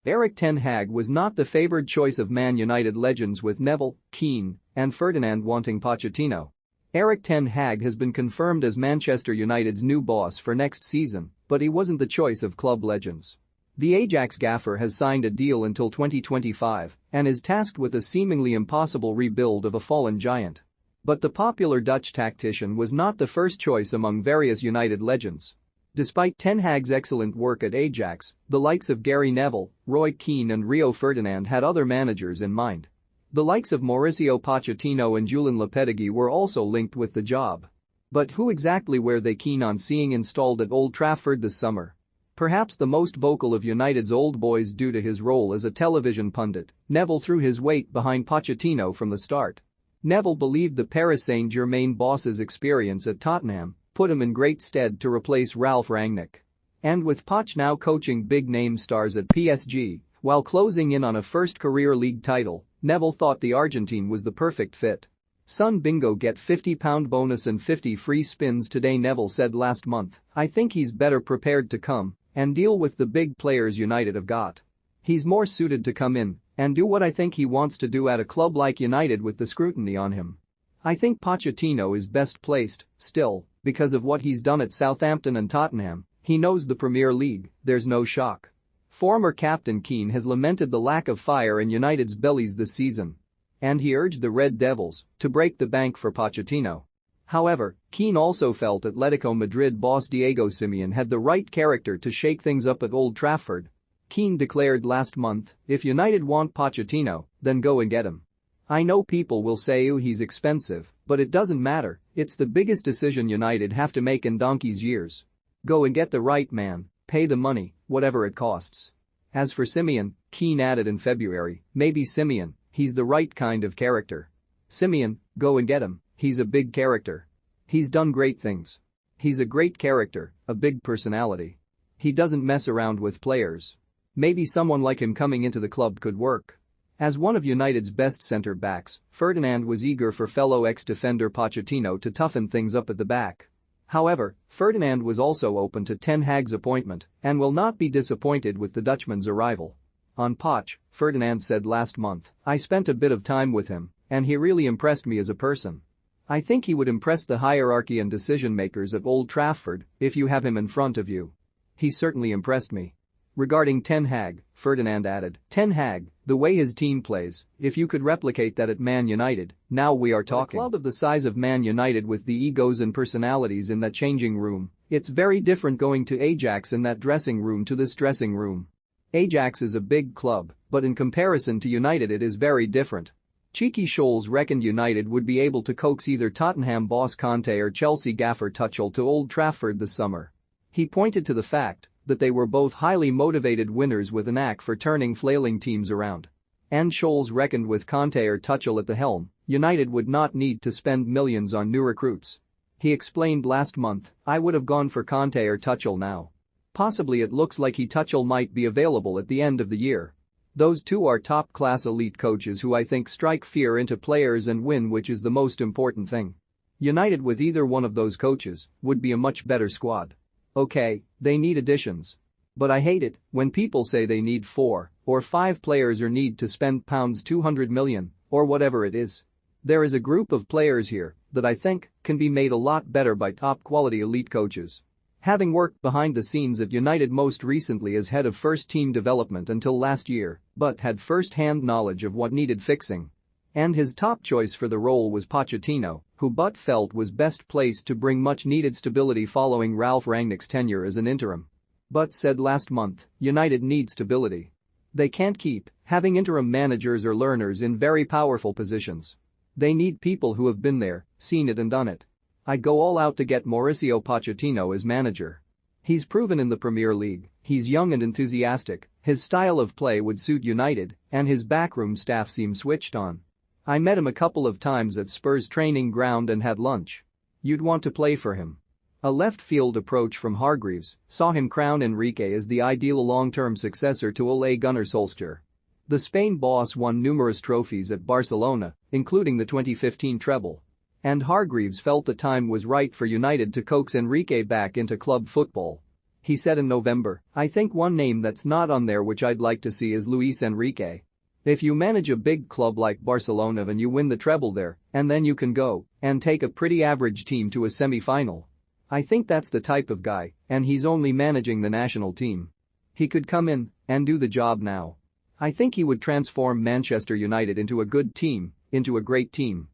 Erik ten Hag was not the favoured choice of Man United legends, with Neville, Keane and Ferdinand wanting Pochettino. Erik ten Hag has been confirmed as Manchester United's new boss for next season, but he wasn't the choice of club legends. The Ajax gaffer has signed a deal until 2025 and is tasked with a seemingly impossible rebuild of a fallen giant. But the popular Dutch tactician was not the first choice among various United legends. Despite ten Hag's excellent work at Ajax, the likes of Gary Neville, Roy Keane and Rio Ferdinand had other managers in mind. The likes of Mauricio Pochettino and Julen Lopetegui were also linked with the job. But who exactly were they keen on seeing installed at Old Trafford this summer? Perhaps the most vocal of United's old boys due to his role as a television pundit, Neville threw his weight behind Pochettino from the start. Neville believed the Paris Saint-Germain boss's experience at Tottenham put him in great stead to replace Ralf Rangnick. And with Poch now coaching big-name stars at PSG, while closing in on a first career league title, Neville thought the Argentine was the perfect fit. "Son, bingo, get £50 bonus and 50 free spins today," Neville said last month. "I think he's better prepared to come and deal with the big players United have got. He's more suited to come in and do what I think he wants to do at a club like United with the scrutiny on him. I think Pochettino is best placed, still, because of what he's done at Southampton and Tottenham. He knows the Premier League, there's no shock." Former captain Keane has lamented the lack of fire in United's bellies this season. And he urged the Red Devils to break the bank for Pochettino. However, Keane also felt Atletico Madrid boss Diego Simeone had the right character to shake things up at Old Trafford. Keane declared last month, "If United want Pochettino, then go and get him. I know people will say he's expensive, but it doesn't matter, it's the biggest decision United have to make in donkey's years. Go and get the right man, pay the money, whatever it costs." As for Simeone, Keane added in February, "Maybe Simeone, he's the right kind of character. Simeone, go and get him, he's a big character. He's done great things. He's a great character, a big personality. He doesn't mess around with players. Maybe someone like him coming into the club could work." As one of United's best centre-backs, Ferdinand was eager for fellow ex-defender Pochettino to toughen things up at the back. However, Ferdinand was also open to ten Hag's appointment and will not be disappointed with the Dutchman's arrival. On Poch, Ferdinand said last month, "I spent a bit of time with him and he really impressed me as a person. I think he would impress the hierarchy and decision-makers at Old Trafford if you have him in front of you. He certainly impressed me." Regarding ten Hag, Ferdinand added, "Ten Hag, the way his team plays, if you could replicate that at Man United, now we are talking." For a club of the size of Man United with the egos and personalities in that changing room, it's very different going to Ajax in that dressing room to this dressing room. Ajax is a big club, but in comparison to United it is very different. Cheeky Scholes reckoned United would be able to coax either Tottenham boss Conte or Chelsea gaffer Tuchel to Old Trafford this summer. He pointed to the fact that they were both highly motivated winners with a knack for turning flailing teams around. And Scholes reckoned with Conte or Tuchel at the helm, United would not need to spend millions on new recruits. He explained last month, "I would have gone for Conte or Tuchel now. Possibly it looks like Tuchel might be available at the end of the year. Those two are top-class elite coaches who I think strike fear into players and win, which is the most important thing. United with either one of those coaches would be a much better squad. Okay, they need additions. But I hate it when people say they need 4 or 5 players or need to spend £200 million or whatever it is. There is a group of players here that I think can be made a lot better by top-quality elite coaches." Having worked behind the scenes at United most recently as head of first-team development until last year, but had first-hand knowledge of what needed fixing. And his top choice for the role was Pochettino, who Butt felt was best placed to bring much-needed stability following Ralf Rangnick's tenure as an interim. Butt said last month, "United need stability. They can't keep having interim managers or learners in very powerful positions. They need people who have been there, seen it and done it. I'd go all out to get Mauricio Pochettino as manager. He's proven in the Premier League, he's young and enthusiastic, his style of play would suit United, and his backroom staff seem switched on. I met him a couple of times at Spurs training ground and had lunch. You'd want to play for him." A left-field approach from Hargreaves saw him crown Enrique as the ideal long-term successor to Ole Gunnar Solskjaer. The Spain boss won numerous trophies at Barcelona, including the 2015 treble. And Hargreaves felt the time was right for United to coax Enrique back into club football. He said in November, "I think one name that's not on there which I'd like to see is Luis Enrique. If you manage a big club like Barcelona and you win the treble there, and then you can go and take a pretty average team to a semi-final. I think that's the type of guy, and he's only managing the national team. He could come in and do the job now. I think he would transform Manchester United into a good team, into a great team."